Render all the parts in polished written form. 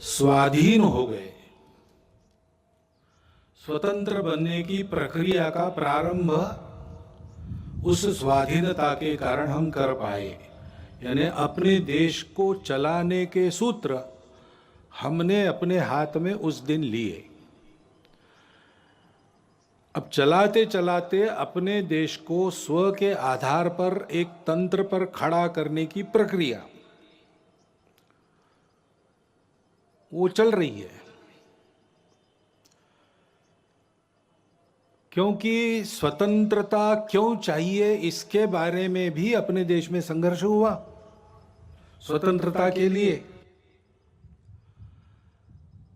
स्वाधीन हो गए। स्वतंत्र बनने की प्रक्रिया का प्रारंभ उस स्वाधीनता के कारण हम कर पाए। यानी अपने देश को चलाने के सूत्र हमने अपने हाथ में उस दिन लिए। अब चलाते चलाते अपने देश को स्व के आधार पर एक तंत्र पर खड़ा करने की प्रक्रिया वो चल रही है। क्योंकि स्वतंत्रता क्यों चाहिए इसके बारे में भी अपने देश में संघर्ष हुआ। स्वतंत्रता के लिए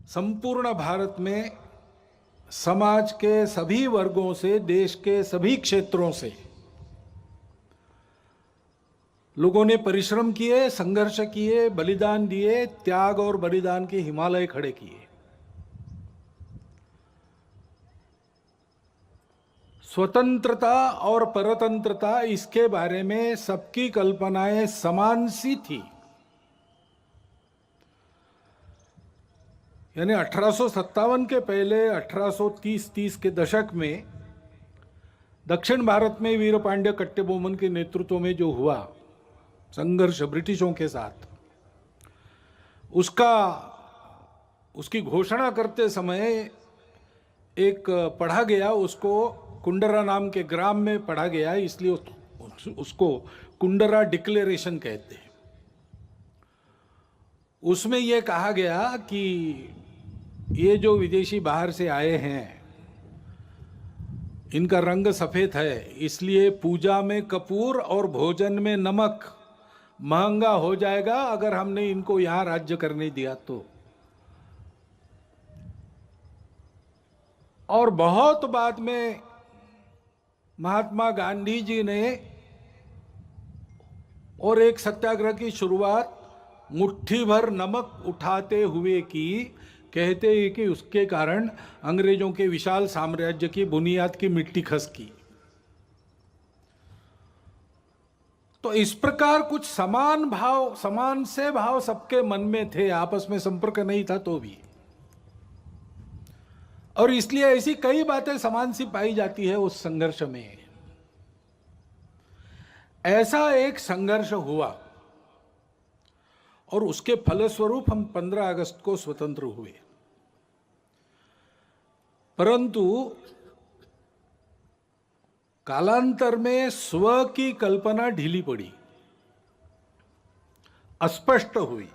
संपूर्ण भारत में समाज के सभी वर्गों से, देश के सभी क्षेत्रों से लोगों ने परिश्रम किए, संघर्ष किए, बलिदान दिए, त्याग और बलिदान के हिमालय खड़े किए। स्वतंत्रता और परतंत्रता इसके बारे में सबकी कल्पनाएं समान सी थी। यानी 1857 के पहले 1830 के दशक में दक्षिण भारत में वीरपांड्य कट्टेबोमन के नेतृत्व में जो हुआ संघर्ष ब्रिटिशों के साथ, उसकी घोषणा करते समय एक पढ़ा गया, उसको कुंडरा नाम के ग्राम में पढ़ा गया, इसलिए उसको कुंडरा डिक्लेरेशन कहते हैं। उसमें यह कहा गया कि ये जो विदेशी बाहर से आए हैं इनका रंग सफेद है, इसलिए पूजा में कपूर और भोजन में नमक महंगा हो जाएगा अगर हमने इनको यहां राज्य करने दिया तो। और बहुत बाद में महात्मा गांधी जी ने और एक सत्याग्रह की शुरुआत मुट्ठी भर नमक उठाते हुए की। कहते हैं कि उसके कारण अंग्रेजों के विशाल साम्राज्य की बुनियाद की मिट्टी खसकी। तो इस प्रकार कुछ समान से भाव सबके मन में थे, आपस में संपर्क नहीं था तो भी, और इसलिए ऐसी कई बातें समान सी पाई जाती है उस संघर्ष में। ऐसा एक संघर्ष हुआ और उसके फलस्वरूप हम 15 अगस्त को स्वतंत्र हुए। परंतु कालांतर में स्व की कल्पना ढीली पड़ी, अस्पष्ट हुई।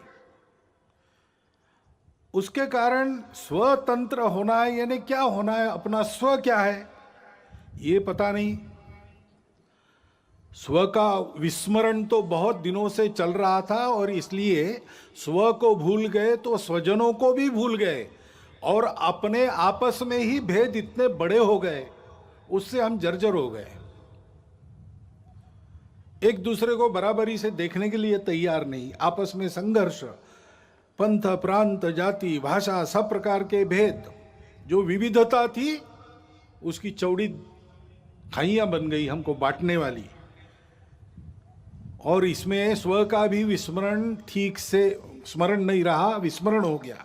उसके कारण स्वतंत्र होना है यानी क्या होना है, अपना स्व क्या है ये पता नहीं। स्व का विस्मरण तो बहुत दिनों से चल रहा था और इसलिए स्व को भूल गए तो स्वजनों को भी भूल गए और अपने आपस में ही भेद इतने बड़े हो गए, उससे हम जर्जर हो गए। एक दूसरे को बराबरी से देखने के लिए तैयार नहीं, आपस में संघर्ष, पंथ, प्रांत, जाति, भाषा, सब प्रकार के भेद, जो विविधता थी उसकी चौड़ी खाइयां बन गई हमको बांटने वाली। और इसमें स्व का भी विस्मरण, ठीक से स्मरण नहीं रहा, विस्मरण हो गया।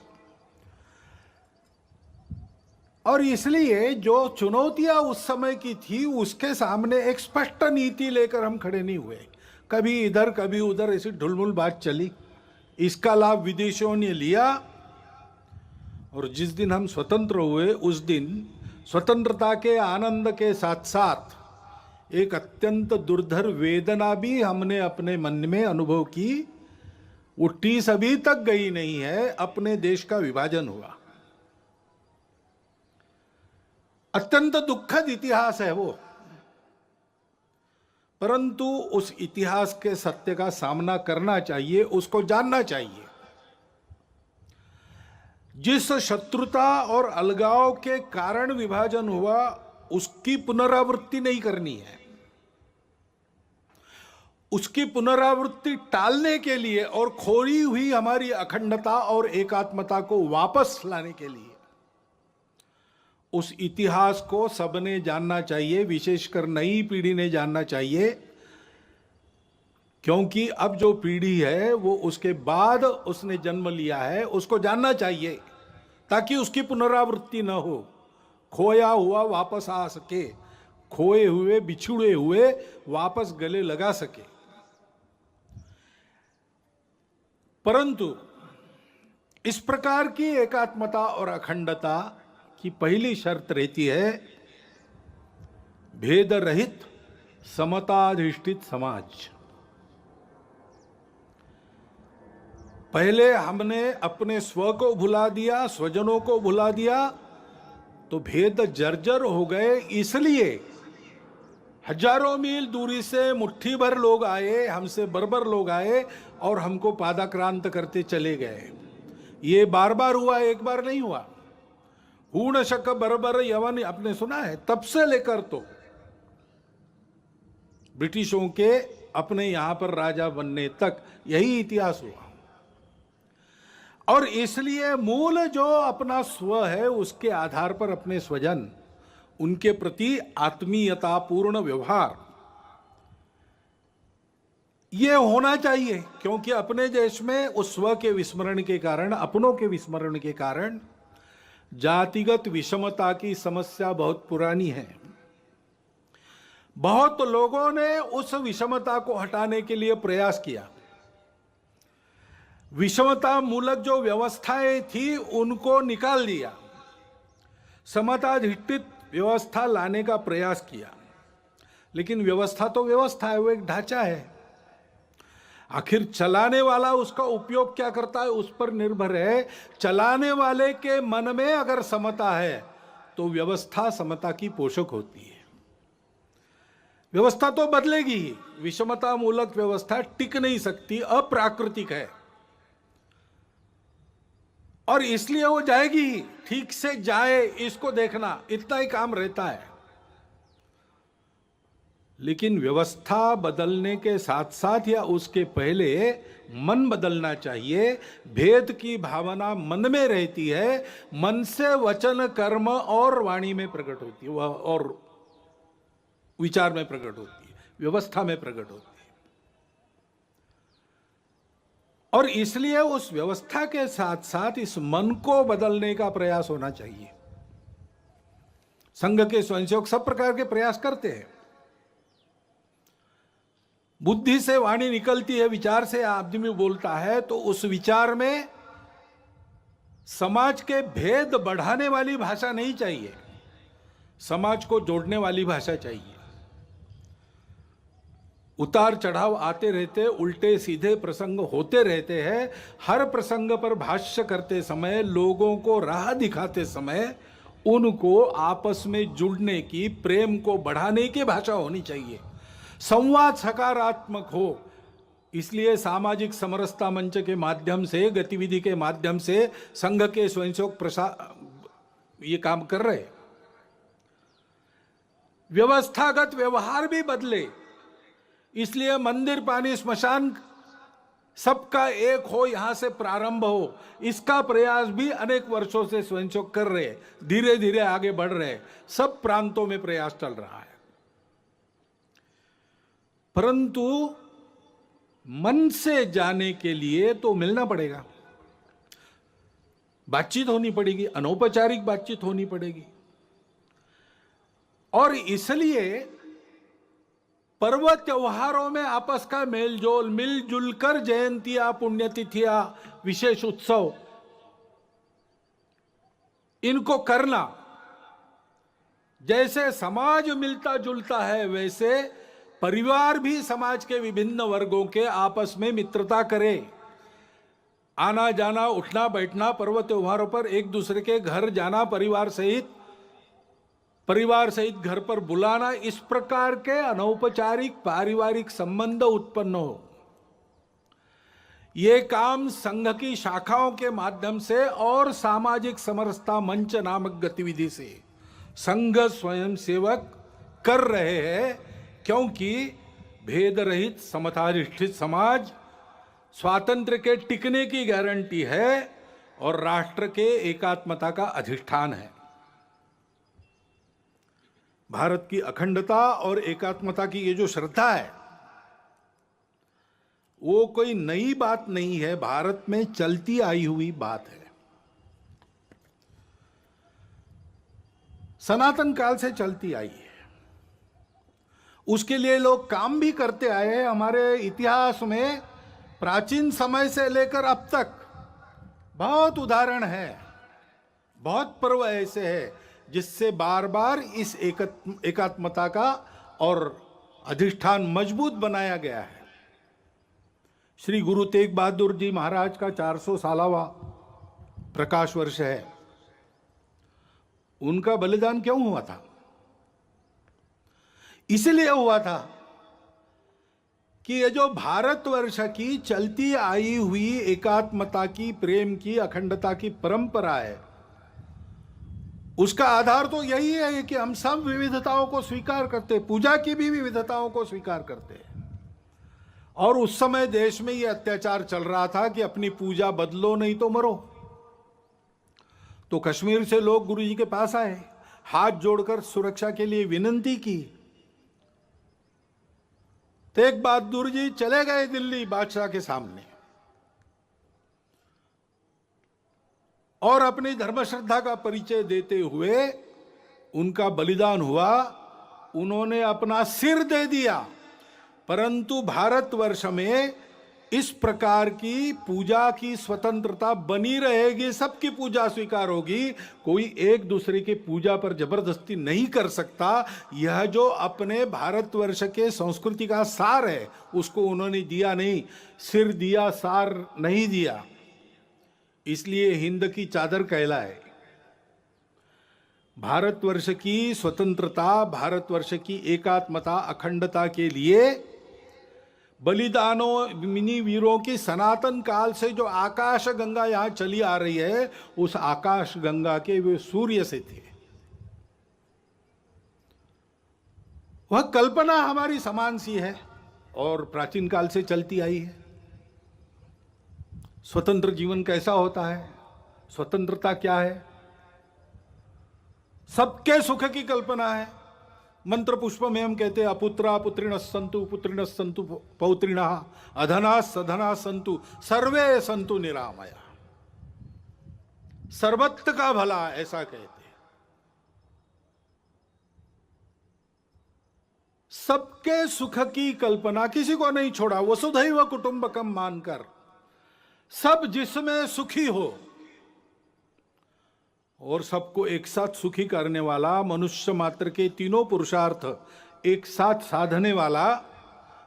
और इसलिए जो चुनौतियां उस समय की थी उसके सामने एक स्पष्ट नीति लेकर हम खड़े नहीं हुए। कभी इधर कभी उधर ऐसी ढुलमुल बात चली, इसका लाभ विदेशियों ने लिया। और जिस दिन हम स्वतंत्र हुए उस दिन स्वतंत्रता के आनंद के साथ साथ एक अत्यंत दुर्धर वेदना भी हमने अपने मन में अनुभव की। वो टीस अभी तक गई नहीं है, अपने देश का विभाजन हुआ। अत्यंत दुखद इतिहास है वो, परंतु उस इतिहास के सत्य का सामना करना चाहिए, उसको जानना चाहिए। जिस शत्रुता और अलगाव के कारण विभाजन हुआ उसकी पुनरावृत्ति नहीं करनी है। उसकी पुनरावृत्ति टालने के लिए और खोई हुई हमारी अखंडता और एकात्मता को वापस लाने के लिए उस इतिहास को सबने जानना चाहिए, विशेषकर नई पीढ़ी ने जानना चाहिए। क्योंकि अब जो पीढ़ी है वो उसके बाद उसने जन्म लिया है, उसको जानना चाहिए ताकि उसकी पुनरावृत्ति न हो, खोया हुआ वापस आ सके, खोए हुए बिछुड़े हुए वापस गले लगा सके। परंतु इस प्रकार की एकात्मता और अखंडता की पहली शर्त रहती है भेद रहित समताधिष्ठित समाज। पहले हमने अपने स्व को भुला दिया, स्वजनों को भुला दिया, तो भेद जर्जर हो गए। इसलिए हजारों मील दूरी से मुट्ठी भर लोग आए, हमसे बर्बर लोग आए और हमको पादाक्रांत करते चले गए। ये बार बार हुआ, एक बार नहीं हुआ। हूण शक बर्बर यवन आपने सुना है, तब से लेकर तो ब्रिटिशों के अपने यहां पर राजा बनने तक यही इतिहास हुआ। और इसलिए मूल जो अपना स्व है उसके आधार पर अपने स्वजन, उनके प्रति आत्मीयतापूर्ण व्यवहार ये होना चाहिए। क्योंकि अपने देश में उस स्व के विस्मरण के कारण, अपनों के विस्मरण के कारण जातिगत विषमता की समस्या बहुत पुरानी है। बहुत लोगों ने उस विषमता को हटाने के लिए प्रयास किया। विषमता मूलक जो व्यवस्थाएं थी उनको निकाल दिया, समताधिष्ठित व्यवस्था लाने का प्रयास किया। लेकिन व्यवस्था तो व्यवस्था है, वो एक ढांचा है। आखिर चलाने वाला उसका उपयोग क्या करता है उस पर निर्भर है। चलाने वाले के मन में अगर समता है तो व्यवस्था समता की पोषक होती है। व्यवस्था तो बदलेगी ही, विषमता मूलक व्यवस्था टिक नहीं सकती, अप्राकृतिक है और इसलिए वो जाएगी ही। ठीक से जाए इसको देखना, इतना ही काम रहता है। लेकिन व्यवस्था बदलने के साथ साथ या उसके पहले मन बदलना चाहिए। भेद की भावना मन में रहती है, मन से वचन कर्म और वाणी में प्रकट होती है, और विचार में प्रकट होती है, व्यवस्था में प्रकट होती है। और इसलिए उस व्यवस्था के साथ साथ इस मन को बदलने का प्रयास होना चाहिए। संघ के स्वयंसेवक सब प्रकार के प्रयास करते हैं। बुद्धि से वाणी निकलती है, विचार से आदमी बोलता है, तो उस विचार में समाज के भेद बढ़ाने वाली भाषा नहीं चाहिए, समाज को जोड़ने वाली भाषा चाहिए। उतार चढ़ाव आते रहते, उल्टे सीधे प्रसंग होते रहते हैं। हर प्रसंग पर भाष्य करते समय, लोगों को राह दिखाते समय उनको आपस में जुड़ने की, प्रेम को बढ़ाने की भाषा होनी चाहिए। संवाद सकारात्मक हो। इसलिए सामाजिक समरसता मंच के माध्यम से, गतिविधि के माध्यम से संघ के स्वयंसेवक ये काम कर रहे। व्यवस्थागत व्यवहार भी बदले, इसलिए मंदिर पानी स्मशान सबका एक हो, यहां से प्रारंभ हो, इसका प्रयास भी अनेक वर्षों से स्वयंसेवक कर रहे, धीरे धीरे आगे बढ़ रहे। सब प्रांतों में प्रयास चल रहा है। परंतु मन से जाने के लिए तो मिलना पड़ेगा, बातचीत होनी पड़ेगी, अनौपचारिक बातचीत होनी पड़ेगी। और इसलिए पर्व त्योहारों में आपस का मेलजोल, मिलजुल कर जयंतियां, पुण्यतिथियां, विशेष उत्सव, इनको करना। जैसे समाज मिलता जुलता है, वैसे परिवार भी समाज के विभिन्न वर्गों के आपस में मित्रता करे। आना जाना, उठना बैठना, पर्व त्योहारों पर एक दूसरे के घर जाना, परिवार सहित घर पर बुलाना, इस प्रकार के अनौपचारिक पारिवारिक संबंध उत्पन्न हो। ये काम संघ की शाखाओं के माध्यम से और सामाजिक समरसता मंच नामक गतिविधि से संघ स्वयंसेवक कर रहे हैं। क्योंकि भेद रहित समताधिष्ठित समाज स्वातंत्र्य के टिकने की गारंटी है और राष्ट्र के एकात्मता का अधिष्ठान है। भारत की अखंडता और एकात्मता की ये जो श्रद्धा है, वो कोई नई बात नहीं है, भारत में चलती आई हुई बात है, सनातन काल से चलती आई है। उसके लिए लोग काम भी करते आए हैं। हमारे इतिहास में प्राचीन समय से लेकर अब तक बहुत उदाहरण है, बहुत पर्व ऐसे हैं जिससे बार बार इस एकात्मता का और अधिष्ठान मजबूत बनाया गया है। श्री गुरु तेग बहादुर जी महाराज का 400 सालावा प्रकाश वर्ष है। उनका बलिदान क्यों हुआ था? इसलिए हुआ था कि ये जो भारतवर्ष की चलती आई हुई एकात्मता की, प्रेम की, अखंडता की परंपरा है, उसका आधार तो यही है कि हम सब विविधताओं को स्वीकार करते, पूजा की भी विविधताओं को स्वीकार करते हैं। और उस समय देश में यह अत्याचार चल रहा था कि अपनी पूजा बदलो नहीं तो मरो। तो कश्मीर से लोग गुरु जी के पास आए, हाथ जोड़कर सुरक्षा के लिए विनती की। तेग बहादुर जी चले गए दिल्ली बादशाह के सामने और अपनी धर्म श्रद्धा का परिचय देते हुए उनका बलिदान हुआ। उन्होंने अपना सिर दे दिया, परंतु भारतवर्ष में इस प्रकार की पूजा की स्वतंत्रता बनी रहेगी, सबकी पूजा स्वीकार होगी, कोई एक दूसरे की पूजा पर जबरदस्ती नहीं कर सकता। यह जो अपने भारतवर्ष के संस्कृति का सार है उसको उन्होंने दिया नहीं, सिर दिया, सार नहीं दिया। इसलिए हिंद की चादर कहलाए। भारतवर्ष की स्वतंत्रता, भारतवर्ष की एकात्मता, अखंडता के लिए बलिदानों, मिनी वीरों की सनातन काल से जो आकाश गंगा यहां चली आ रही है, उस आकाश गंगा के वे सूर्य से थे। वह कल्पना हमारी समान सी है और प्राचीन काल से चलती आई है। स्वतंत्र जीवन कैसा होता है, स्वतंत्रता क्या है? सबके सुख की कल्पना है। मंत्र पुष्प में हम कहते हैं अपुत्रा पुत्रिण संतु पौत्रिणः अधना सधना संतु सर्वे संतु निरामया। सर्वत्र का भला, ऐसा कहते हैं। सबके सुख की कल्पना, किसी को नहीं छोड़ा, वसुधैव कुटुंबकम मानकर सब जिसमें सुखी हो और सबको एक साथ सुखी करने वाला, मनुष्य मात्र के तीनों पुरुषार्थ एक साथ साधने वाला,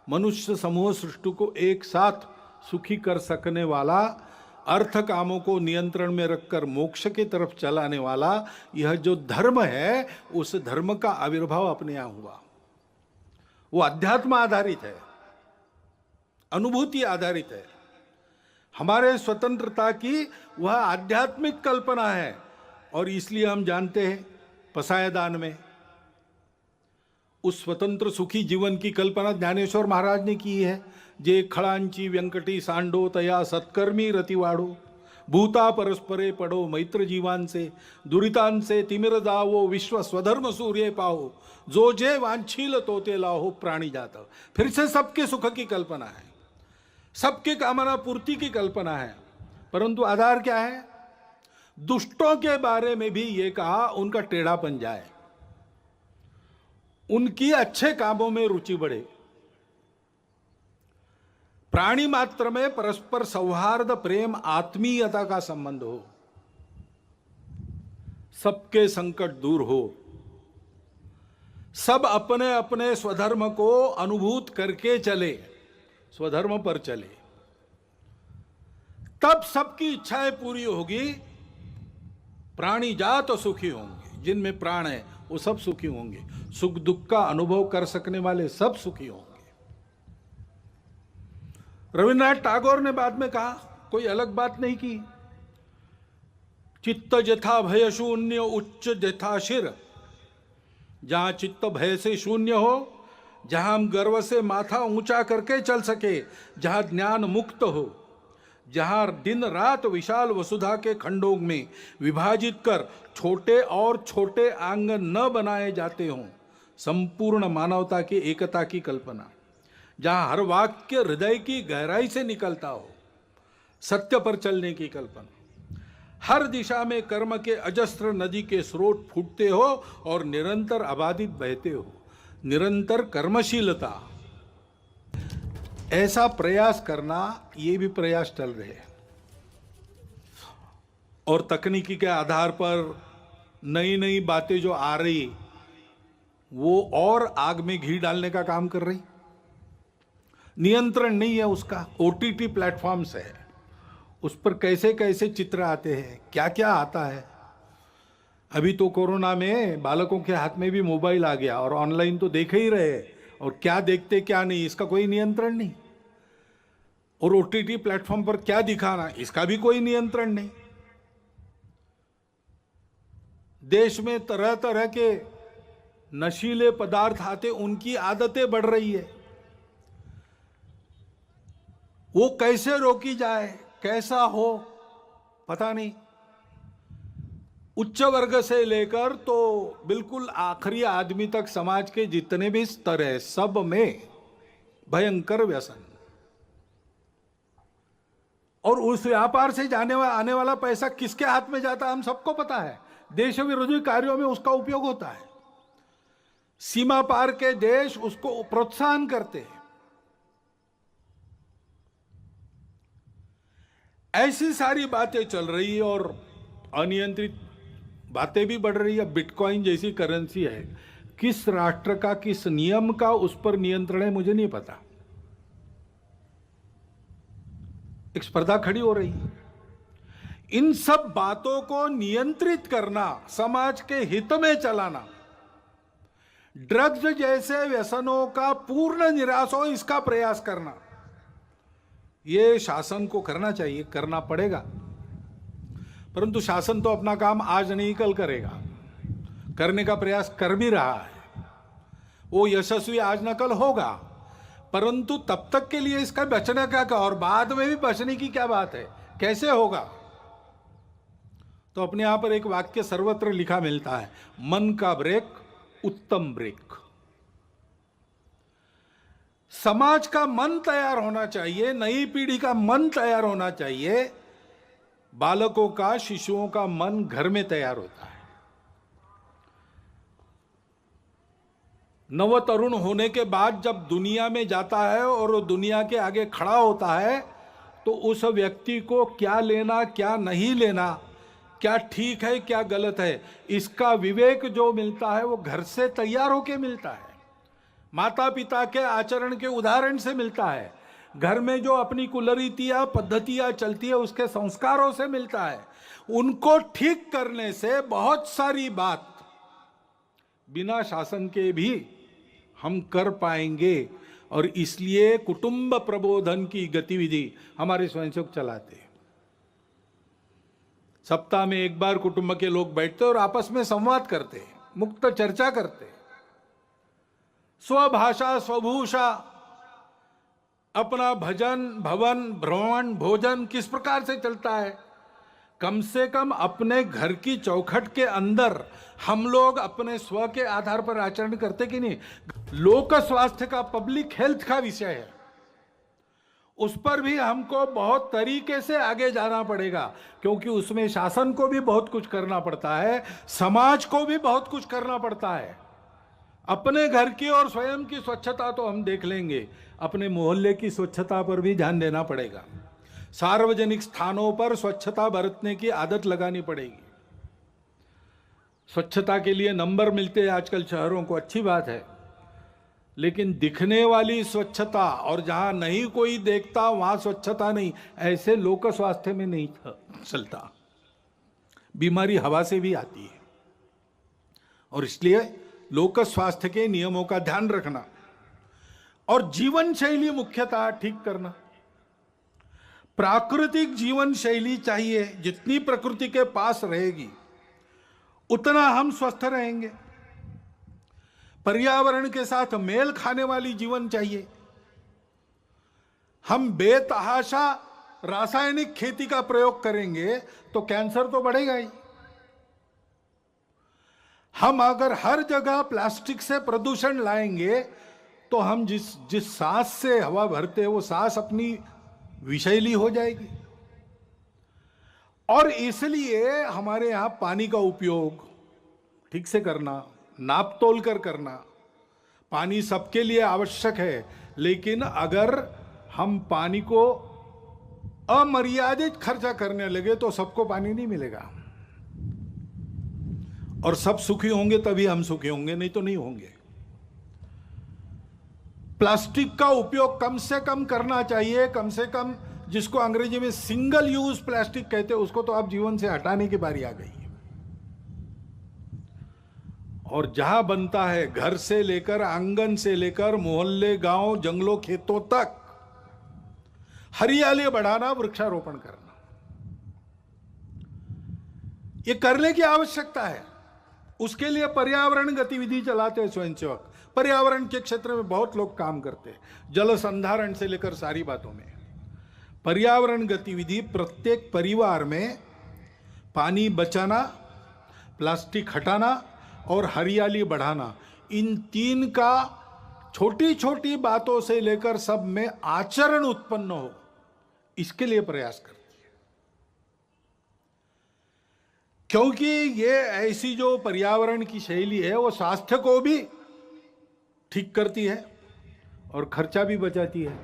मनुष्य समूह सृष्टि को एक साथ सुखी कर सकने वाला, अर्थ कामों को नियंत्रण में रखकर मोक्ष की तरफ चलाने वाला, यह जो धर्म है उस धर्म का आविर्भाव अपने यहां हुआ। वो अध्यात्म आधारित है, अनुभूति आधारित है। हमारे स्वतंत्रता की वह आध्यात्मिक कल्पना है और इसलिए हम जानते हैं पसायदान में उस स्वतंत्र सुखी जीवन की कल्पना ज्ञानेश्वर महाराज ने की है। जे खड़ांची व्यंकटी सांडो तया सत्कर्मी रतिवाड़ो, भूता परस्परे पड़ो मैत्र जीवान से, दुरितान से तिमिर दावो विश्व स्वधर्म सूर्य पाओ, जो जे वांछील तोते लाहो प्राणी जाता। फिर से सबके सुख की कल्पना है, सबके कामना पूर्ति की कल्पना है, परंतु आधार क्या है? दुष्टों के बारे में भी ये कहा उनका टेढ़ापन जाए, उनकी अच्छे कामों में रुचि बढ़े, प्राणी मात्र में परस्पर सौहार्द, प्रेम, आत्मीयता का संबंध हो, सबके संकट दूर हो, सब अपने अपने स्वधर्म को अनुभूत करके चले, स्वधर्म पर चले, तब सबकी इच्छाएं पूरी होगी। प्राणी जात तो सुखी होंगे, जिनमें प्राण है वो सब सुखी होंगे, सुख दुख का अनुभव कर सकने वाले सब सुखी होंगे। रविन्द्रनाथ टैगोर ने बाद में कहा, कोई अलग बात नहीं की, चित्त जथा भय शून्य उच्च जथा शिर। जहां चित्त भय से शून्य हो, जहां हम गर्व से माथा ऊंचा करके चल सके, जहां ज्ञान मुक्त हो, जहां दिन रात विशाल वसुधा के खंडों में विभाजित कर छोटे और छोटे आंगन न बनाए जाते हों, संपूर्ण मानवता की एकता की कल्पना, जहां हर वाक्य हृदय की गहराई से निकलता हो, सत्य पर चलने की कल्पना, हर दिशा में कर्म के अजस्त्र नदी के स्रोत फूटते हो और निरंतर अबाधित बहते हो, निरंतर कर्मशीलता, ऐसा प्रयास करना, ये भी प्रयास चल रहे हैं। और तकनीकी के आधार पर नई नई बातें जो आ रही, वो और आग में घी डालने का काम कर रही। नियंत्रण नहीं है उसका। ओटीटी प्लेटफॉर्म्स है, उस पर कैसे कैसे चित्र आते हैं, क्या क्या आता है। अभी तो कोरोना में बालकों के हाथ में भी मोबाइल आ गया और ऑनलाइन तो देख ही रहे, और क्या देखते क्या नहीं इसका कोई नियंत्रण नहीं। और ओटीटी प्लेटफॉर्म पर क्या दिखाना, इसका भी कोई नियंत्रण नहीं। देश में तरह तरह के नशीले पदार्थ आते, उनकी आदतें बढ़ रही है। वो कैसे रोकी जाए, कैसा हो, पता नहीं। उच्च वर्ग से लेकर तो बिल्कुल आखिरी आदमी तक समाज के जितने भी स्तर है, सब में भयंकर व्यसन। और उस व्यापार से आने वाला पैसा किसके हाथ में जाता है, हम सबको पता है। देश विरोधी कार्यों में उसका उपयोग होता है। सीमा पार के देश उसको प्रोत्साहन करते हैं। ऐसी सारी बातें चल रही है और अनियंत्रित बातें भी बढ़ रही है। बिटकॉइन जैसी करेंसी है, किस राष्ट्र का, किस नियम का उस पर नियंत्रण है, मुझे नहीं पता। एक स्पर्धा खड़ी हो रही है। इन सब बातों को नियंत्रित करना, समाज के हित में चलाना, ड्रग्स जैसे व्यसनों का पूर्ण निराश हो, इसका प्रयास करना, यह शासन को करना चाहिए, करना पड़ेगा। परंतु शासन तो अपना काम आज नहीं कल करेगा, करने का प्रयास कर भी रहा है। वो यशस्वी आज न कल होगा, परंतु तब तक के लिए इसका बचने का क्या, और बाद में भी बचने की क्या बात है, कैसे होगा। तो अपने यहां पर एक वाक्य सर्वत्र लिखा मिलता है, मन का ब्रेक उत्तम ब्रेक। समाज का मन तैयार होना चाहिए, नई पीढ़ी का मन तैयार होना चाहिए। बालकों का, शिशुओं का मन घर में तैयार होता है। नव तरुण होने के बाद जब दुनिया में जाता है और दुनिया के आगे खड़ा होता है, तो उस व्यक्ति को क्या लेना, क्या नहीं लेना, क्या ठीक है, क्या गलत है, इसका विवेक जो मिलता है वो घर से तैयार होके मिलता है। माता पिता के आचरण के उदाहरण से मिलता है। घर में जो अपनी कुलरीतियां, पद्धतियां चलती है, उसके संस्कारों से मिलता है। उनको ठीक करने से बहुत सारी बात बिना शासन के भी हम कर पाएंगे। और इसलिए कुटुंब प्रबोधन की गतिविधि हमारे स्वयंसेवक चलाते हैं। सप्ताह में एक बार कुटुंब के लोग बैठते और आपस में संवाद करते, मुक्त चर्चा करते। स्वभाषा स्वभूषा, अपना भजन भवन भ्रमण भोजन किस प्रकार से चलता है, कम से कम अपने घर की चौखट के अंदर हम लोग अपने स्व के आधार पर आचरण करते कि नहीं। लोक स्वास्थ्य का, पब्लिक हेल्थ का विषय है, उस पर भी हमको बहुत तरीके से आगे जाना पड़ेगा, क्योंकि उसमें शासन को भी बहुत कुछ करना पड़ता है, समाज को भी बहुत कुछ करना पड़ता है। अपने घर की और स्वयं की स्वच्छता तो हम देख लेंगे, अपने मोहल्ले की स्वच्छता पर भी ध्यान देना पड़ेगा। सार्वजनिक स्थानों पर स्वच्छता बरतने की आदत लगानी पड़ेगी। स्वच्छता के लिए नंबर मिलते हैं आजकल शहरों को, अच्छी बात है, लेकिन दिखने वाली स्वच्छता और जहां नहीं कोई देखता वहां स्वच्छता नहीं, ऐसे लोक स्वास्थ्य में नहीं चलता। बीमारी हवा से भी आती है। और इसलिए लोक स्वास्थ्य के नियमों का ध्यान रखना और जीवन शैली मुख्यतः ठीक करना। प्राकृतिक जीवन शैली चाहिए, जितनी प्रकृति के पास रहेगी उतना हम स्वस्थ रहेंगे। पर्यावरण के साथ मेल खाने वाली जीवन चाहिए। हम बेतहाशा रासायनिक खेती का प्रयोग करेंगे तो कैंसर तो बढ़ेगा ही। हम अगर हर जगह प्लास्टिक से प्रदूषण लाएंगे तो हम जिस जिस सांस से हवा भरते हैं वो सांस अपनी विषैली हो जाएगी। और इसलिए हमारे यहां पानी का उपयोग ठीक से करना, नाप तोल कर करना। पानी सबके लिए आवश्यक है, लेकिन अगर हम पानी को अमर्यादित खर्चा करने लगे तो सबको पानी नहीं मिलेगा। और सब सुखी होंगे तभी हम सुखी होंगे, नहीं तो नहीं होंगे। प्लास्टिक का उपयोग कम से कम करना चाहिए, कम से कम, जिसको अंग्रेजी में सिंगल यूज प्लास्टिक कहते हैं, उसको तो आप जीवन से हटाने की बारी आ गई है। और जहां बनता है, घर से लेकर, आंगन से लेकर, मोहल्ले, गांव, जंगलों, खेतों तक हरियाली बढ़ाना, वृक्षारोपण करना, ये करने की आवश्यकता है। उसके लिए पर्यावरण गतिविधि चलाते हैं स्वयंसेवक। पर्यावरण के क्षेत्र में बहुत लोग काम करते हैं, जल संधारण से लेकर सारी बातों में। पर्यावरण गतिविधि प्रत्येक परिवार में पानी बचाना, प्लास्टिक हटाना और हरियाली बढ़ाना, इन तीन का छोटी छोटी बातों से लेकर सब में आचरण उत्पन्न हो, इसके लिए प्रयास करती है। क्योंकि ये ऐसी जो पर्यावरण की शैली है वो स्वास्थ्य को भी ठीक करती है और खर्चा भी बचाती है।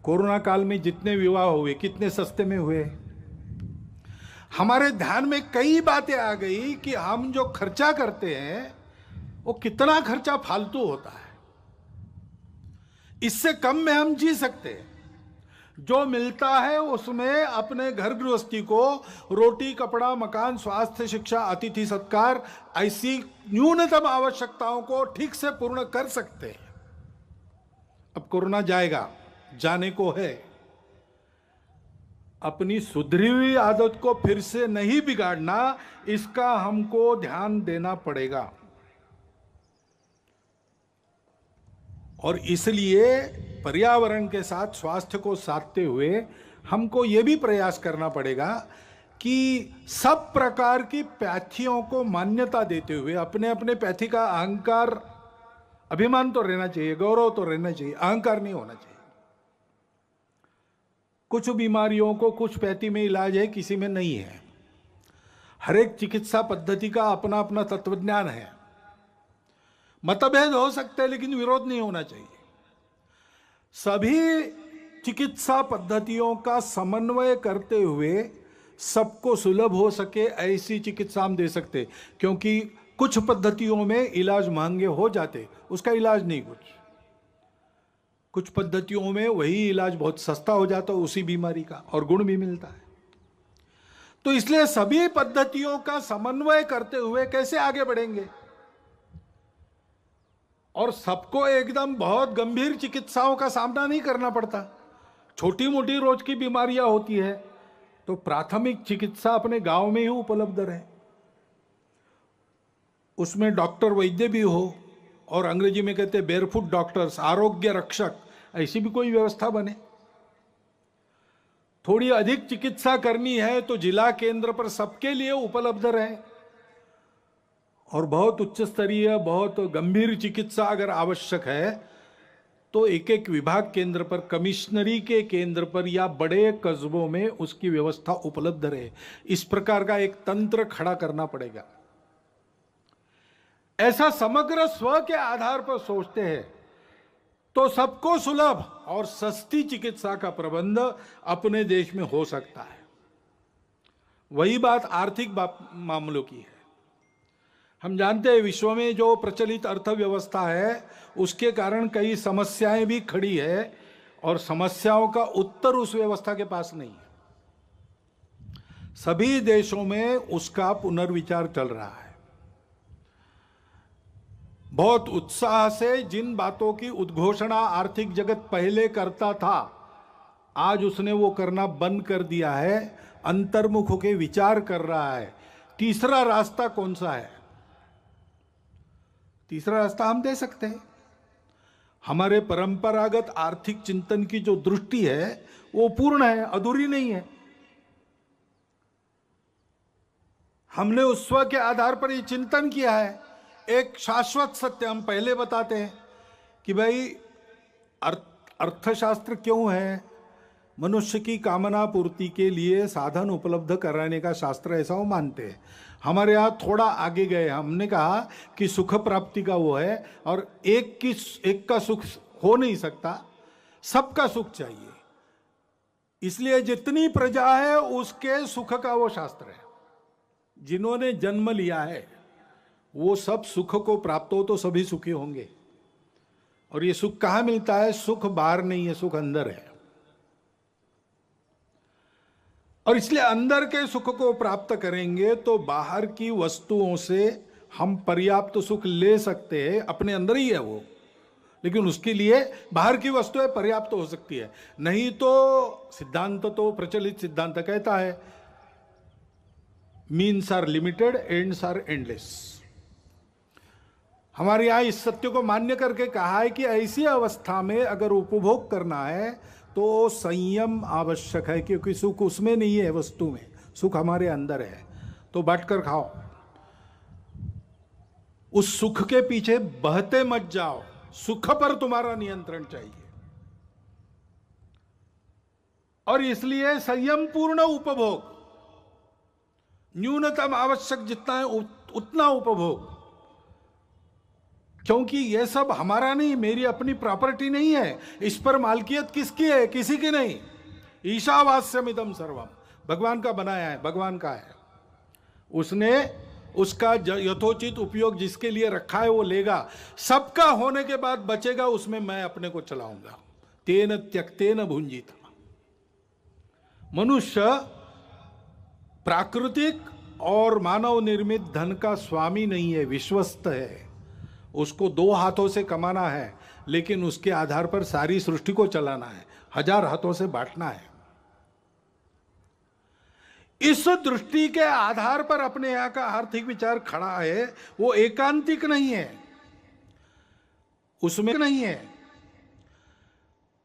कोरोना काल में जितने विवाह हुए कितने सस्ते में हुए। हमारे ध्यान में कई बातें आ गई कि हम जो खर्चा करते हैं वो कितना खर्चा फालतू होता है, इससे कम में हम जी सकते हैं। जो मिलता है उसमें अपने घर गृहस्थी को रोटी, कपड़ा, मकान, स्वास्थ्य, शिक्षा, अतिथि सत्कार, ऐसी न्यूनतम आवश्यकताओं को ठीक से पूर्ण कर सकते हैं। अब कोरोना जाएगा, जाने को है। अपनी सुधरी हुई आदत को फिर से नहीं बिगाड़ना, इसका हमको ध्यान देना पड़ेगा। और इसलिए पर्यावरण के साथ स्वास्थ्य को साधते हुए हमको यह भी प्रयास करना पड़ेगा कि सब प्रकार की पैथियों को मान्यता देते हुए अपने अपने पैथी का अहंकार, अभिमान तो रहना चाहिए, गौरव तो रहना चाहिए, अहंकार नहीं होना चाहिए। कुछ बीमारियों को कुछ पैथी में इलाज है, किसी में नहीं है। हर एक चिकित्सा पद्धति का अपना अपना तत्वज्ञान है। मतभेद हो सकते हैं लेकिन विरोध नहीं होना चाहिए। सभी चिकित्सा पद्धतियों का समन्वय करते हुए सबको सुलभ हो सके ऐसी चिकित्सा हम दे सकते, क्योंकि कुछ पद्धतियों में इलाज महंगे हो जाते, उसका इलाज नहीं। कुछ पद्धतियों में वही इलाज बहुत सस्ता हो जाता है उसी बीमारी का, और गुण भी मिलता है। तो इसलिए सभी पद्धतियों का समन्वय करते हुए कैसे आगे बढ़ेंगे, और सबको एकदम बहुत गंभीर चिकित्साओं का सामना नहीं करना पड़ता। छोटी मोटी रोज की बीमारियां होती है तो प्राथमिक चिकित्सा अपने गांव में ही उपलब्ध रहे, उसमें डॉक्टर वैद्य भी हो, और अंग्रेजी में कहते हैं बेयरफुट डॉक्टर्स, आरोग्य रक्षक, ऐसी भी कोई व्यवस्था बने। थोड़ी अधिक चिकित्सा करनी है तो जिला केंद्र पर सबके लिए उपलब्ध रहे, और बहुत उच्च स्तरीय, बहुत गंभीर चिकित्सा अगर आवश्यक है तो एक एक विभाग केंद्र पर, कमिश्नरी के केंद्र पर या बड़े कस्बों में उसकी व्यवस्था उपलब्ध रहे। इस प्रकार का एक तंत्र खड़ा करना पड़ेगा। ऐसा समग्र स्व के आधार पर सोचते हैं तो सबको सुलभ और सस्ती चिकित्सा का प्रबंध अपने देश में हो सकता है। वही बात आर्थिक मामलों की है। हम जानते हैं विश्व में जो प्रचलित अर्थव्यवस्था है उसके कारण कई समस्याएं भी खड़ी है, और समस्याओं का उत्तर उस व्यवस्था के पास नहीं है। सभी देशों में उसका पुनर्विचार चल रहा है। बहुत उत्साह से जिन बातों की उद्घोषणा आर्थिक जगत पहले करता था, आज उसने वो करना बंद कर दिया है, अंतर्मुख होकर विचार कर रहा है। तीसरा रास्ता कौन सा है? तीसरा रास्ता हम दे सकते हैं। हमारे परंपरागत आर्थिक चिंतन की जो दृष्टि है वो पूर्ण है, अधूरी नहीं है। हमने उस स्व के आधार पर ये चिंतन किया है। एक शाश्वत सत्य हम पहले बताते हैं कि भाई अर्थशास्त्र क्यों है? मनुष्य की कामना पूर्ति के लिए साधन उपलब्ध कराने का शास्त्र, ऐसा वो मानते हैं। हमारे यहाँ थोड़ा आगे गए, हमने कहा कि सुख प्राप्ति का वो है, और एक का सुख हो नहीं सकता, सबका सुख चाहिए। इसलिए जितनी प्रजा है उसके सुख का वो शास्त्र है। जिन्होंने जन्म लिया है वो सब सुख को प्राप्त हो तो सभी सुखी होंगे। और ये सुख कहां मिलता है? सुख बाहर नहीं है, सुख अंदर है। और इसलिए अंदर के सुख को प्राप्त करेंगे तो बाहर की वस्तुओं से हम पर्याप्त सुख ले सकते हैं, अपने अंदर ही है वो। लेकिन उसके लिए बाहर की वस्तुएं पर्याप्त हो सकती है, नहीं तो सिद्धांत तो प्रचलित सिद्धांत कहता है means are limited, ends are endless. हमारे यहां इस सत्य को मान्य करके कहा है कि ऐसी अवस्था में अगर उपभोग करना है तो संयम आवश्यक है, क्योंकि सुख उसमें नहीं है, वस्तु में सुख हमारे अंदर है। तो बांटकर खाओ, उस सुख के पीछे बहते मत जाओ, सुख पर तुम्हारा नियंत्रण चाहिए। और इसलिए संयम पूर्ण उपभोग, न्यूनतम आवश्यक जितना है उतना उपभोग, क्योंकि यह सब हमारा नहीं, मेरी अपनी प्रॉपर्टी नहीं है। इस पर मालकियत किसकी है? किसी की नहीं। ईशावास्यमिदं सर्वम, भगवान का बनाया है, भगवान का है। उसने उसका यथोचित उपयोग जिसके लिए रखा है वो लेगा। सबका होने के बाद बचेगा, उसमें मैं अपने को चलाऊंगा। तेन त्यक्तेन भुंजित। मनुष्य प्राकृतिक और मानव निर्मित धन का स्वामी नहीं है, विश्वस्त है। उसको दो हाथों से कमाना है, लेकिन उसके आधार पर सारी सृष्टि को चलाना है, 1000 हाथों से बांटना है। इस दृष्टि के आधार पर अपने यहां का आर्थिक विचार खड़ा है, वो एकांतिक नहीं है, उसमें नहीं है।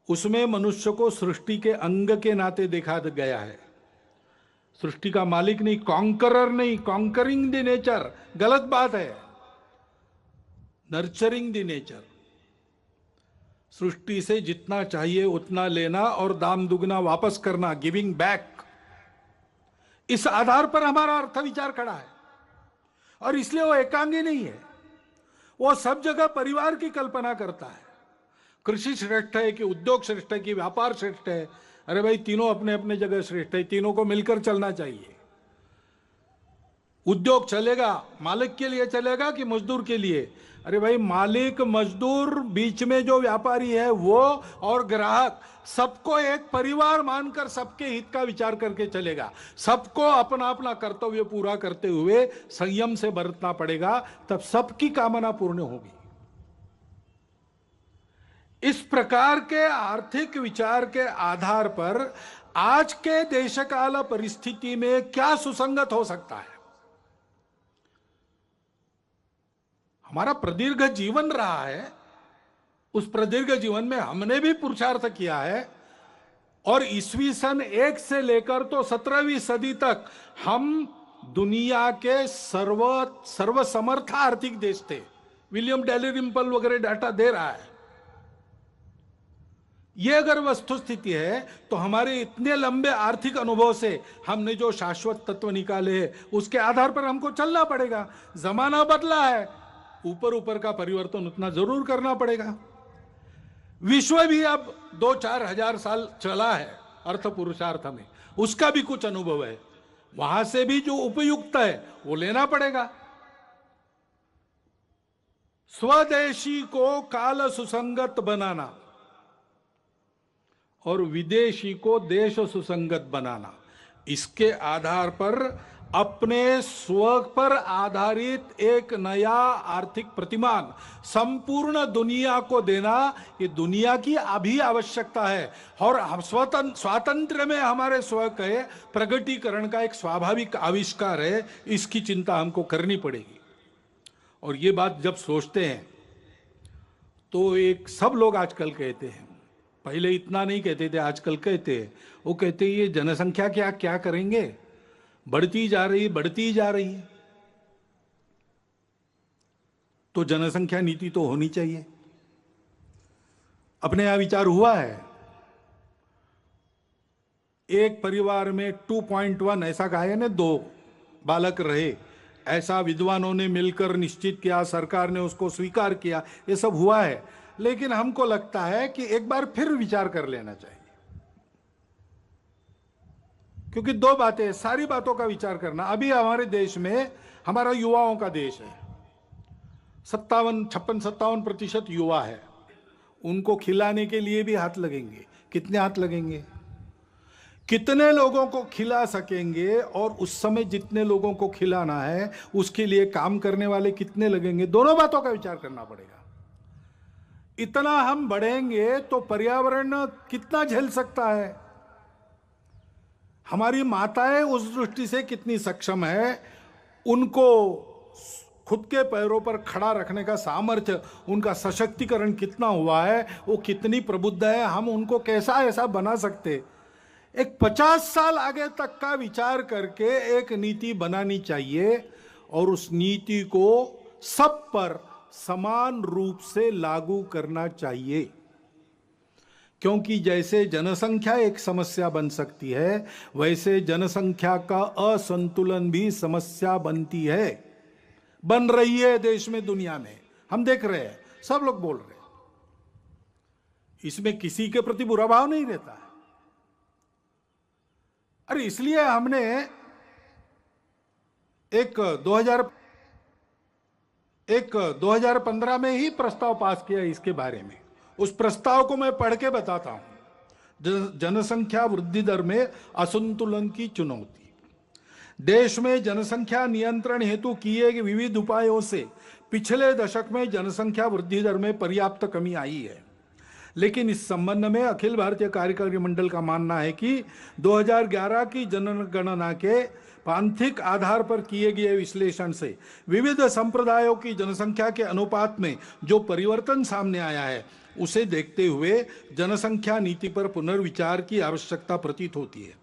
उसमें मनुष्य को सृष्टि के अंग के नाते देखा गया है। सृष्टि का मालिक नहीं, कॉन्करर नहीं, कॉन्करिंग द नेचर गलत बात है, नर्चरिंग द नेचर। सृष्टि से जितना चाहिए उतना लेना और दाम दुगना वापस करना, गिविंग बैक। इस आधार पर हमारा अर्थ विचार खड़ा है। और इसलिए वो एकांगी नहीं है, वो सब जगह परिवार की कल्पना करता है। कृषि श्रेष्ठ है कि उद्योग श्रेष्ठ है कि व्यापार श्रेष्ठ है? अरे भाई, तीनों अपने अपने जगह श्रेष्ठ है, तीनों को मिलकर चलना चाहिए। उद्योग चलेगा मालिक के लिए चलेगा कि मजदूर के लिए? अरे भाई, मालिक मजदूर बीच में जो व्यापारी है वो और ग्राहक, सबको एक परिवार मानकर सबके हित का विचार करके चलेगा। सबको अपना अपना कर्तव्य पूरा करते हुए संयम से बरतना पड़ेगा, तब सबकी कामना पूर्ण होगी। इस प्रकार के आर्थिक विचार के आधार पर आज के देशकाल परिस्थिति में क्या सुसंगत हो सकता है? हमारा प्रदीर्घ जीवन रहा है, उस प्रदीर्घ जीवन में हमने भी पुरुषार्थ किया है, और ईस्वी सन 1 से लेकर तो 17वीं सदी तक हम दुनिया के सर्वसमर्थ आर्थिक देश थे। विलियम डैलिरिम्पल वगैरह डाटा दे रहा है। यह अगर वस्तुस्थिति है तो हमारे इतने लंबे आर्थिक अनुभव से हमने जो शाश्वत तत्व निकाले हैं उसके आधार पर हमको चलना पड़ेगा। जमाना बदला है, ऊपर ऊपर का परिवर्तन उतना जरूर करना पड़ेगा। विश्व भी अब 2-4 हजार साल चला है अर्थ पुरुषार्थ में, उसका भी कुछ अनुभव है। वहां से भी जो उपयुक्त है वो लेना पड़ेगा। स्वदेशी को काल सुसंगत बनाना और विदेशी को देश सुसंगत बनाना, इसके आधार पर अपने स्व पर आधारित एक नया आर्थिक प्रतिमान संपूर्ण दुनिया को देना, ये दुनिया की अभी आवश्यकता है। और स्वातंत्र्य में हमारे स्व के प्रगटीकरण का एक स्वाभाविक आविष्कार है, इसकी चिंता हमको करनी पड़ेगी। और ये बात जब सोचते हैं तो एक सब लोग आजकल कहते हैं, पहले इतना नहीं कहते थे, आजकल कहते हैं, वो कहते हैं ये जनसंख्या क्या क्या करेंगे, बढ़ती जा रही है। तो जनसंख्या नीति तो होनी चाहिए। अपने यहां विचार हुआ है? एक परिवार में 2.1 ऐसा कहा है ना, 2 बालक रहे, ऐसा विद्वानों ने मिलकर निश्चित किया, सरकार ने उसको स्वीकार किया, ये सब हुआ है। लेकिन हमको लगता है कि एक बार फिर विचार कर लेना चाहिए, क्योंकि 2 बातें, सारी बातों का विचार करना। अभी हमारे देश में, हमारा युवाओं का देश है, 56-57% युवा है। उनको खिलाने के लिए भी हाथ लगेंगे। कितने हाथ लगेंगे? कितने लोगों को खिला सकेंगे? और उस समय जितने लोगों को खिलाना है उसके लिए काम करने वाले कितने लगेंगे? दोनों बातों का विचार करना पड़ेगा। इतना हम बढ़ेंगे तो पर्यावरण कितना झेल सकता है? हमारी माताएं उस दृष्टि से कितनी सक्षम है, उनको खुद के पैरों पर खड़ा रखने का सामर्थ्य, उनका सशक्तिकरण कितना हुआ है, वो कितनी प्रबुद्ध है, हम उनको कैसा ऐसा बना सकते। एक 50 साल आगे तक का विचार करके एक नीति बनानी चाहिए और उस नीति को सब पर समान रूप से लागू करना चाहिए। क्योंकि जैसे जनसंख्या एक समस्या बन सकती है, वैसे जनसंख्या का असंतुलन भी समस्या बनती है, बन रही है देश में, दुनिया में। हम देख रहे हैं, सब लोग बोल रहे हैं। इसमें किसी के प्रति बुरा भाव नहीं रहता है। अरे इसलिए हमने एक 2015 में ही प्रस्ताव पास किया इसके बारे में। उस प्रस्ताव को मैं पढ़ के बताता हूं। जनसंख्या वृद्धि दर में असंतुलन की चुनौती। देश में जनसंख्या नियंत्रण हेतु किए गए विविध उपायों से पिछले दशक में जनसंख्या वृद्धि दर में पर्याप्त कमी आई है। लेकिन इस संबंध में अखिल भारतीय कार्यकारी मंडल का मानना है कि 2011 की जनगणना के पांथिक आधार पर किए गए विश्लेषण से विविध संप्रदायों की जनसंख्या के अनुपात में जो परिवर्तन सामने आया है, उसे देखते हुए जनसंख्या नीति पर पुनर्विचार की आवश्यकता प्रतीत होती है।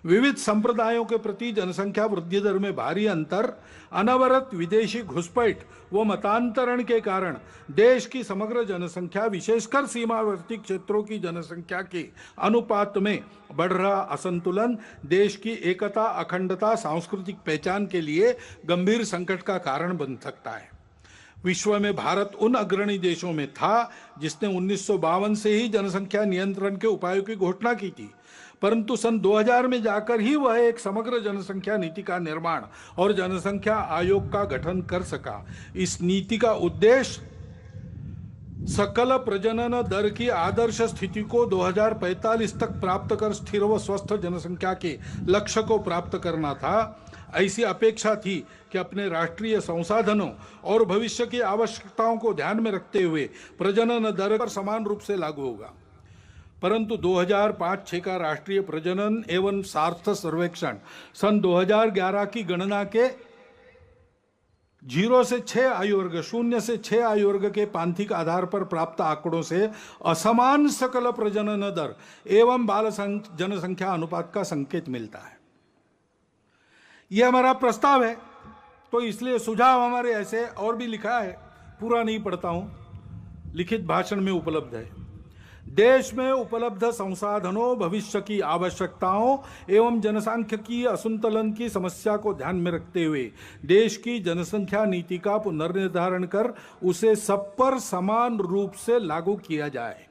विविध संप्रदायों के प्रति जनसंख्या वृद्धि दर में भारी अंतर, अनवरत विदेशी घुसपैठ व मतांतरण के कारण देश की समग्र जनसंख्या, विशेषकर सीमावर्ती क्षेत्रों की जनसंख्या के अनुपात में बढ़ रहा असंतुलन देश की एकता, अखंडता, सांस्कृतिक पहचान के लिए गंभीर संकट का कारण बन सकता है। विश्व में भारत उन अग्रणी देशों में था जिसने 1952 से ही जनसंख्या नियंत्रण के उपायों की घोषणा की थी, परंतु सन 2000 में जाकर ही वह एक समग्र जनसंख्या नीति का निर्माण और जनसंख्या आयोग का गठन कर सका। इस नीति का उद्देश्य सकल प्रजनन दर की आदर्श स्थिति को 2045 तक प्राप्त कर स्थिर व स्वस्थ जनसंख्या के लक्ष्य को प्राप्त करना था। ऐसी अपेक्षा थी कि अपने राष्ट्रीय संसाधनों और भविष्य की आवश्यकताओं को ध्यान में रखते हुए प्रजनन दर पर समान रूप से लागू होगा। परंतु 2005-6 का राष्ट्रीय प्रजनन एवं सार्थ सर्वेक्षण सन 2011 की गणना के 0 से 6 आयु वर्ग, 0 से 6 आयु वर्ग के पांथिक आधार पर प्राप्त आंकड़ों से असमान सकल प्रजनन दर एवं बाल जनसंख्या अनुपात का संकेत मिलता है। यह हमारा प्रस्ताव है, तो इसलिए सुझाव हमारे ऐसे और भी लिखा है, पूरा नहीं पढ़ता हूं, लिखित भाषण में उपलब्ध है। देश में उपलब्ध संसाधनों, भविष्य की आवश्यकताओं एवं जनसांख्यिकीय असंतुलन की समस्या को ध्यान में रखते हुए देश की जनसंख्या नीति का पुनर्निर्धारण कर उसे सब पर समान रूप से लागू किया जाए।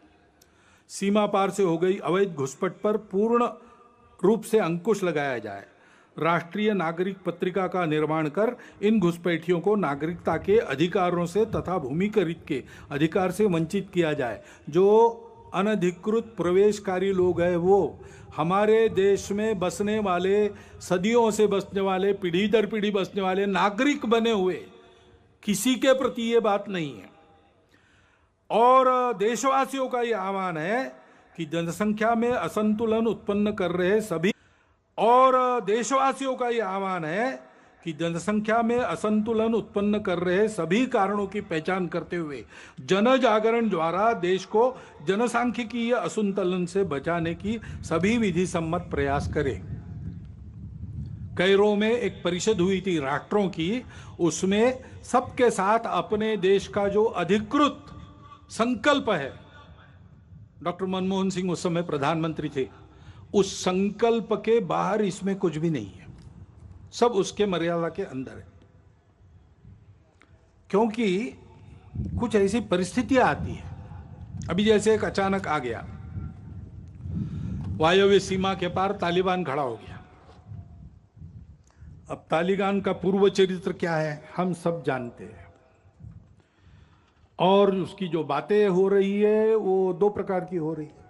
सीमा पार से हो गई अवैध घुसपैठ पर पूर्ण रूप से अंकुश लगाया जाए। राष्ट्रीय नागरिक पत्रिका का निर्माण कर इन घुसपैठियों को नागरिकता के अधिकारों से तथा भूमिकरित के अधिकार से वंचित किया जाए। जो अनधिकृत प्रवेशकारी लोग हैं, वो हमारे देश में बसने वाले, सदियों से बसने वाले, पीढ़ी दर पीढ़ी बसने वाले नागरिक बने हुए, किसी के प्रति ये बात नहीं है। और देशवासियों का ये आह्वान है कि जनसंख्या में असंतुलन उत्पन्न कर रहे सभी सभी कारणों की पहचान करते हुए जन जागरण द्वारा देश को जनसांख्यिकीय असंतुलन से बचाने की सभी विधि सम्मत प्रयास करें। कैरो में एक परिषद हुई थी राष्ट्रों की, उसमें सबके साथ अपने देश का जो अधिकृत संकल्प है डॉक्टर मनमोहन सिंह उस समय प्रधानमंत्री थे, उस संकल्प के बाहर इसमें कुछ भी नहीं है, सब उसके मर्यादा के अंदर है। क्योंकि कुछ ऐसी परिस्थितियां आती है, अभी जैसे एक अचानक आ गया, वायव्य सीमा के पार तालिबान खड़ा हो गया। अब तालिबान का पूर्व चरित्र क्या है हम सब जानते हैं, और उसकी जो बातें हो रही है वो दो प्रकार की हो रही है।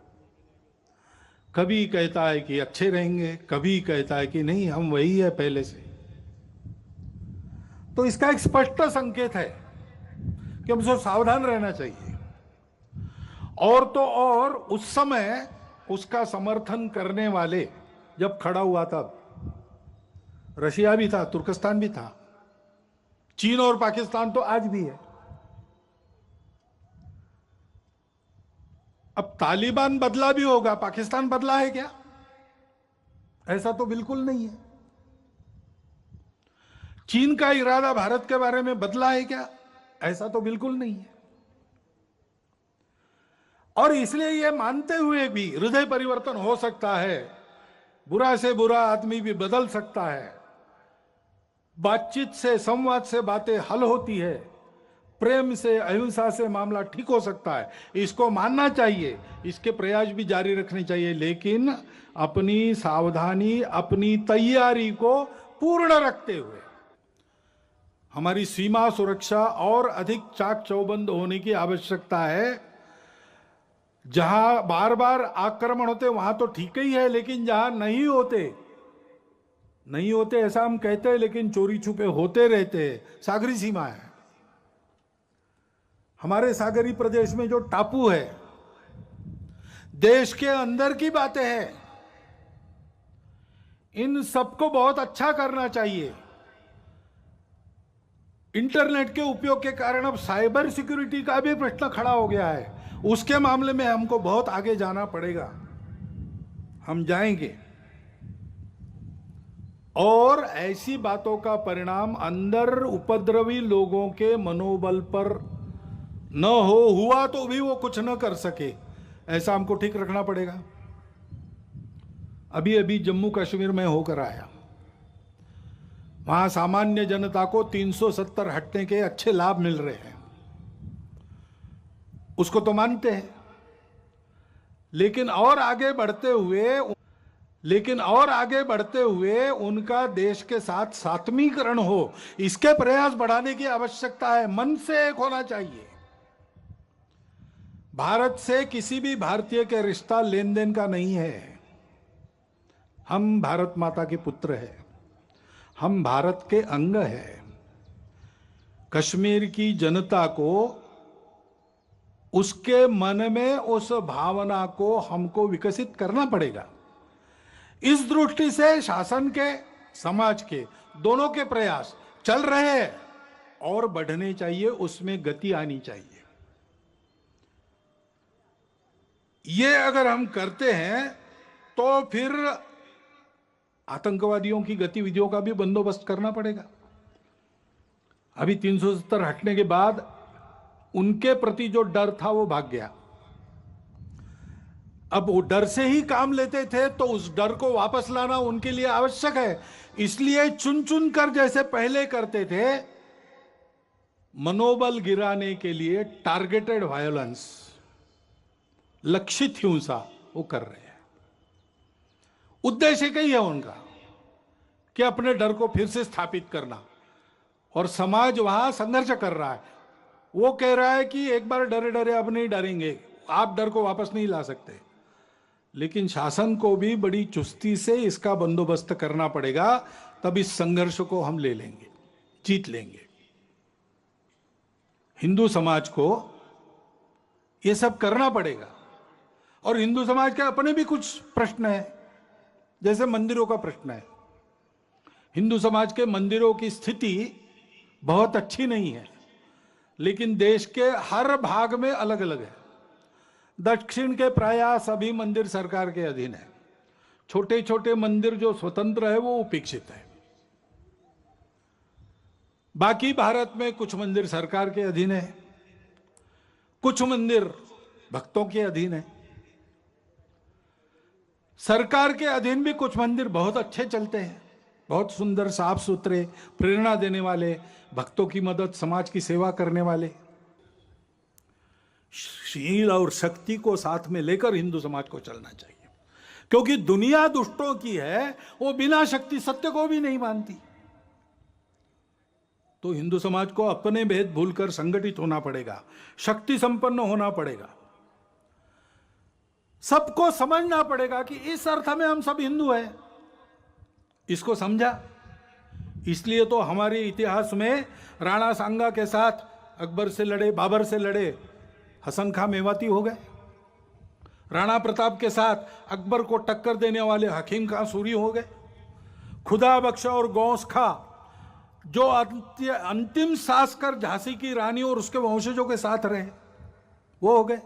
कभी कहता है कि अच्छे रहेंगे, कभी कहता है कि नहीं हम वही है पहले से। तो इसका एक स्पष्ट संकेत है कि हमसे सावधान रहना चाहिए। और तो और उस समय उसका समर्थन करने वाले जब खड़ा हुआ तब रशिया भी था, तुर्कस्तान भी था, चीन और पाकिस्तान तो आज भी है। अब तालिबान बदला भी होगा, पाकिस्तान बदला है क्या? ऐसा तो बिल्कुल नहीं है। चीन का इरादा भारत के बारे में बदला है क्या? ऐसा तो बिल्कुल नहीं है। और इसलिए यह मानते हुए भी हृदय परिवर्तन हो सकता है, बुरा से बुरा आदमी भी बदल सकता है, बातचीत से संवाद से बातें हल होती है, प्रेम से अहिंसा से मामला ठीक हो सकता है, इसको मानना चाहिए, इसके प्रयास भी जारी रखने चाहिए, लेकिन अपनी सावधानी अपनी तैयारी को पूर्ण रखते हुए हमारी सीमा सुरक्षा और अधिक चाक चौबंद होने की आवश्यकता है। जहां बार बार आक्रमण होते वहां तो ठीक ही है, लेकिन जहां नहीं होते ऐसा हम कहते हैं, लेकिन चोरी छुपे होते रहते हैं। सागरी सीमा है, हमारे सागरी प्रदेश में जो टापू है, देश के अंदर की बातें हैं, इन सबको बहुत अच्छा करना चाहिए। इंटरनेट के उपयोग के कारण अब साइबर सिक्योरिटी का भी प्रश्न खड़ा हो गया है, उसके मामले में हमको बहुत आगे जाना पड़ेगा, हम जाएंगे। और ऐसी बातों का परिणाम अंदर उपद्रवी लोगों के मनोबल पर न हुआ तो भी वो कुछ न कर सके, ऐसा हमको ठीक रखना पड़ेगा। अभी अभी जम्मू कश्मीर में होकर आया, वहां सामान्य जनता को 370 हटने के अच्छे लाभ मिल रहे हैं, उसको तो मानते हैं, लेकिन और आगे बढ़ते हुए उनका देश के साथ सात्मीकरण हो, इसके प्रयास बढ़ाने की आवश्यकता है। मन से एक होना चाहिए। भारत से किसी भी भारतीय के रिश्ता लेन देन का नहीं है। हम भारत माता के पुत्र हैं, हम भारत के अंग हैं। कश्मीर की जनता को, उसके मन में उस भावना को हमको विकसित करना पड़ेगा। इस दृष्टि से शासन के, समाज के, दोनों के प्रयास चल रहे हैं और बढ़ने चाहिए, उसमें गति आनी चाहिए। ये अगर हम करते हैं तो फिर आतंकवादियों की गतिविधियों का भी बंदोबस्त करना पड़ेगा। अभी 370 हटने के बाद उनके प्रति जो डर था वो भाग गया। अब वो डर से ही काम लेते थे, तो उस डर को वापस लाना उनके लिए आवश्यक है। इसलिए चुन चुन कर जैसे पहले करते थे, मनोबल गिराने के लिए टारगेटेड वायलेंस, लक्षित हिंसा वो कर रहे हैं। उद्देश्य कई है उनका कि अपने डर को फिर से स्थापित करना, और समाज वहां संघर्ष कर रहा है। वो कह रहा है कि एक बार डरे डरे अब नहीं डरेंगे, आप डर को वापस नहीं ला सकते, लेकिन शासन को भी बड़ी चुस्ती से इसका बंदोबस्त करना पड़ेगा, तब इस संघर्ष को हम ले लेंगे, जीत लेंगे। हिंदू समाज को यह सब करना पड़ेगा। और हिंदू समाज के अपने भी कुछ प्रश्न है, जैसे मंदिरों का प्रश्न है। हिंदू समाज के मंदिरों की स्थिति बहुत अच्छी नहीं है, लेकिन देश के हर भाग में अलग अलग है। दक्षिण के प्राय सभी मंदिर सरकार के अधीन है, छोटे छोटे मंदिर जो स्वतंत्र है वो उपेक्षित है। बाकी भारत में कुछ मंदिर सरकार के अधीन है, कुछ मंदिर भक्तों के अधीन है। सरकार के अधीन भी कुछ मंदिर बहुत अच्छे चलते हैं, बहुत सुंदर, साफ सुथरे, प्रेरणा देने वाले, भक्तों की मदद, समाज की सेवा करने वाले। शील और शक्ति को साथ में लेकर हिंदू समाज को चलना चाहिए, क्योंकि दुनिया दुष्टों की है, वो बिना शक्ति सत्य को भी नहीं मानती। तो हिंदू समाज को अपने भेद भूलकर संगठित होना पड़ेगा, शक्ति संपन्न होना पड़ेगा, सबको समझना पड़ेगा कि इस अर्थ में हम सब हिंदू हैं। इसको समझा, इसलिए तो हमारे इतिहास में राणा सांगा के साथ अकबर से लड़े, बाबर से लड़े, हसन खां मेवाती हो गए। राणा प्रताप के साथ अकबर को टक्कर देने वाले हकीम खां सूरी हो गए। खुदा बख्श और गौस खां जो अंतिम सांस कर झांसी की रानी और उसके वंशजों के साथ रहे, वो हो गए।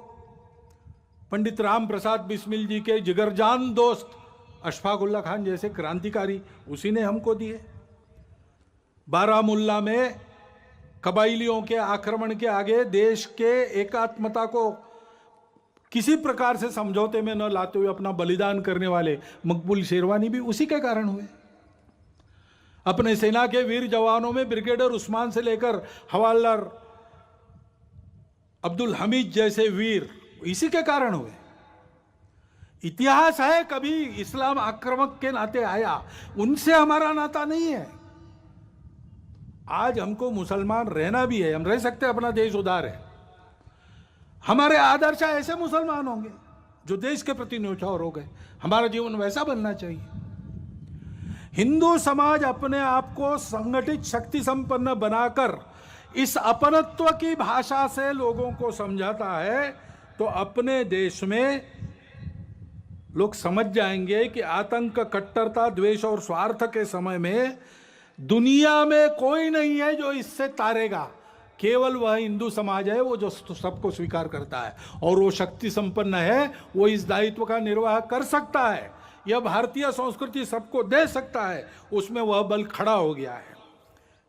पंडित राम प्रसाद बिस्मिल जी के जिगरजान दोस्त अशफाक उल्ला खान जैसे क्रांतिकारी उसी ने हमको दिए। बारामुल्ला में कबाइलियों के आक्रमण के आगे देश के एकात्मता को किसी प्रकार से समझौते में न लाते हुए अपना बलिदान करने वाले मकबूल शेरवानी भी उसी के कारण हुए। अपने सेना के वीर जवानों में ब्रिगेडियर उस्मान से लेकर हवालदार अब्दुल हमीद जैसे वीर इसी के कारण हुए। इतिहास है, कभी इस्लाम आक्रामक के नाते आया, उनसे हमारा नाता नहीं है। आज हमको मुसलमान रहना भी है, हम रह सकते हैं, अपना देश उदार है। हमारे आदर्श ऐसे मुसलमान होंगे जो देश के प्रति न्यौछावर हो गए। हमारा जीवन वैसा बनना चाहिए। हिंदू समाज अपने आप को संगठित शक्ति संपन्न बनाकर इस अपनत्व की भाषा से लोगों को समझाता है, तो अपने देश में लोग समझ जाएंगे कि आतंक, कट्टरता, द्वेष और स्वार्थ के समय में दुनिया में कोई नहीं है जो इससे तारेगा। केवल वह हिंदू समाज है वो जो सबको स्वीकार करता है, और वो शक्ति संपन्न है, वो इस दायित्व का निर्वाह कर सकता है। यह भारतीय संस्कृति सबको दे सकता है, उसमें वह बल खड़ा हो गया है।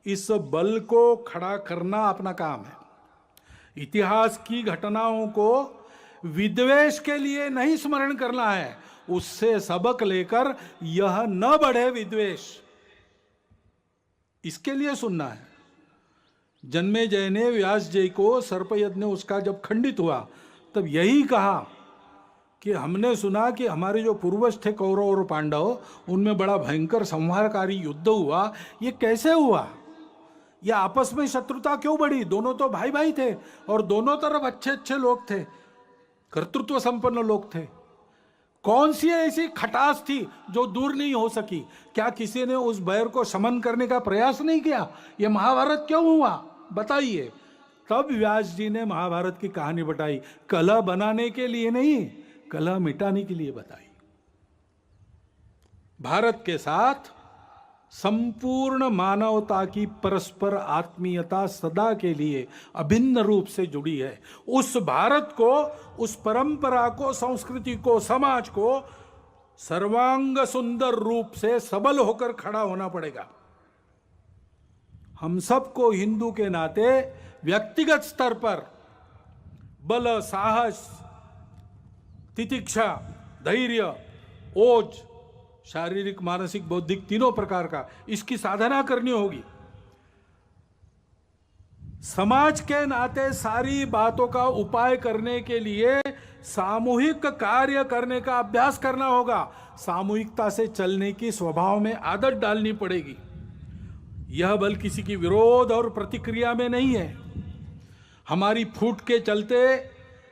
इस बल को खड़ा करना अपना काम है। इतिहास की घटनाओं को विद्वेष के लिए नहीं स्मरण करना है, उससे सबक लेकर यह न बढ़े विद्वेष, इसके लिए सुनना है। जन्मेजय ने व्यास जी को, सर्पयज्ञ उसका जब खंडित हुआ, तब यही कहा कि हमने सुना कि हमारे जो पूर्वज थे कौरव और पांडव, उनमें बड़ा भयंकर संहारकारी युद्ध हुआ। ये कैसे हुआ? ये आपस में शत्रुता क्यों बढ़ी? दोनों तो भाई भाई थे और दोनों तरफ अच्छे अच्छे लोग थे, कर्तृत्व संपन्न लोग थे। कौन सी ऐसी खटास थी जो दूर नहीं हो सकी? क्या किसी ने उस बैर को शमन करने का प्रयास नहीं किया? ये महाभारत क्यों हुआ, बताइए। तब व्यास जी ने महाभारत की कहानी बताई, कलह बनाने के लिए नहीं, कलह मिटाने के लिए बताई। भारत के साथ संपूर्ण मानवता की परस्पर आत्मीयता सदा के लिए अभिन्न रूप से जुड़ी है। उस भारत को, उस परंपरा को, संस्कृति को, समाज को सर्वांग सुंदर रूप से सबल होकर खड़ा होना पड़ेगा। हम सबको हिंदू के नाते व्यक्तिगत स्तर पर बल, साहस, तितिक्षा, धैर्य, ओज, शारीरिक, मानसिक, बौद्धिक, तीनों प्रकार का, इसकी साधना करनी होगी। समाज के नाते सारी बातों का उपाय करने के लिए सामूहिक कार्य करने का अभ्यास करना होगा। सामूहिकता से चलने की स्वभाव में आदत डालनी पड़ेगी। यह बल किसी की विरोध और प्रतिक्रिया में नहीं है। हमारी फूट के चलते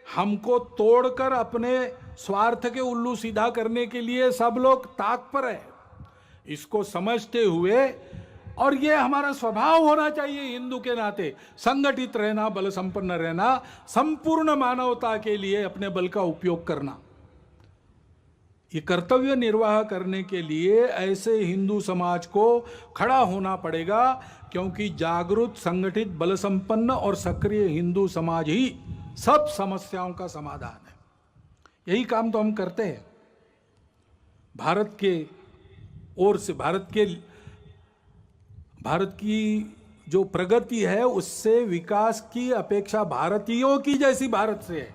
हमको तोड़कर अपने स्वार्थ के उल्लू सीधा करने के लिए सब लोग ताक पर है। इसको समझते हुए, और ये हमारा स्वभाव होना चाहिए हिंदू के नाते, संगठित रहना, बल संपन्न रहना, संपूर्ण मानवता के लिए अपने बल का उपयोग करना। ये कर्तव्य निर्वाह करने के लिए ऐसे हिंदू समाज को खड़ा होना पड़ेगा, क्योंकि जागरूक, संगठित, बल संपन्न और सक्रिय हिंदू समाज ही सब समस्याओं का समाधान है। यही काम तो हम करते हैं। भारत के ओर से, भारत की जो प्रगति है उससे विकास की अपेक्षा भारतीयों की जैसी भारत से है,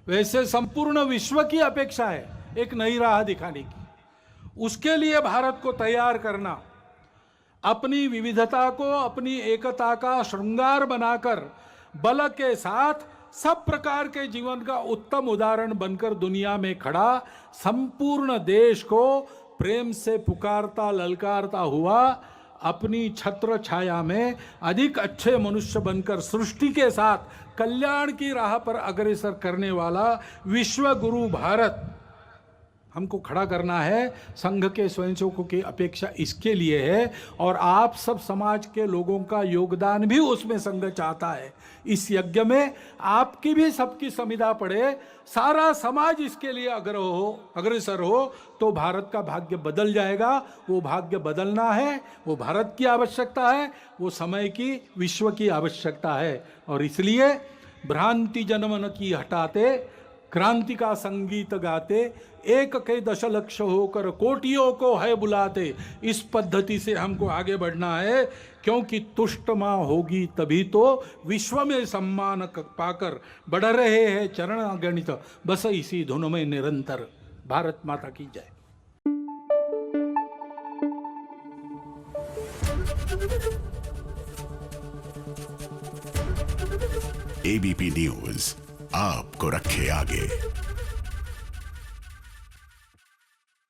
वैसे संपूर्ण विश्व की अपेक्षा है। एक नई राह दिखाने की। उसके लिए भारत को तैयार करना, अपनी विविधता को अपनी एकता का श्रृंगार बनाकर बल के साथ सब प्रकार के जीवन का उत्तम उदाहरण बनकर दुनिया में खड़ा, संपूर्ण देश को प्रेम से पुकारता ललकारता हुआ, अपनी छत्र छाया में अधिक अच्छे मनुष्य बनकर सृष्टि के साथ कल्याण की राह पर अग्रसर करने वाला विश्व गुरु भारत हमको खड़ा करना है। संघ के स्वयंसेवकों की अपेक्षा इसके लिए है, और आप सब समाज के लोगों का योगदान भी उसमें संघ चाहता है। इस यज्ञ में आपकी भी सबकी संविदा पड़े, सारा समाज इसके लिए अग्रसर हो तो भारत का भाग्य बदल जाएगा। वो भाग्य बदलना है, वो भारत की आवश्यकता है, वो समय की, विश्व की आवश्यकता है। और इसलिए भ्रांति जनमन की हटाते, क्रांति का संगीत गाते, एक के दशलक्ष होकर कोटियों को है बुलाते, इस पद्धति से हमको आगे बढ़ना है। क्योंकि तुष्ट माँ होगी तभी तो विश्व में सम्मान पाकर बढ़ रहे हैं चरण अगणित, बस इसी धुन में निरंतर। भारत माता की जय। एबीपी न्यूज आपको रखे आगे।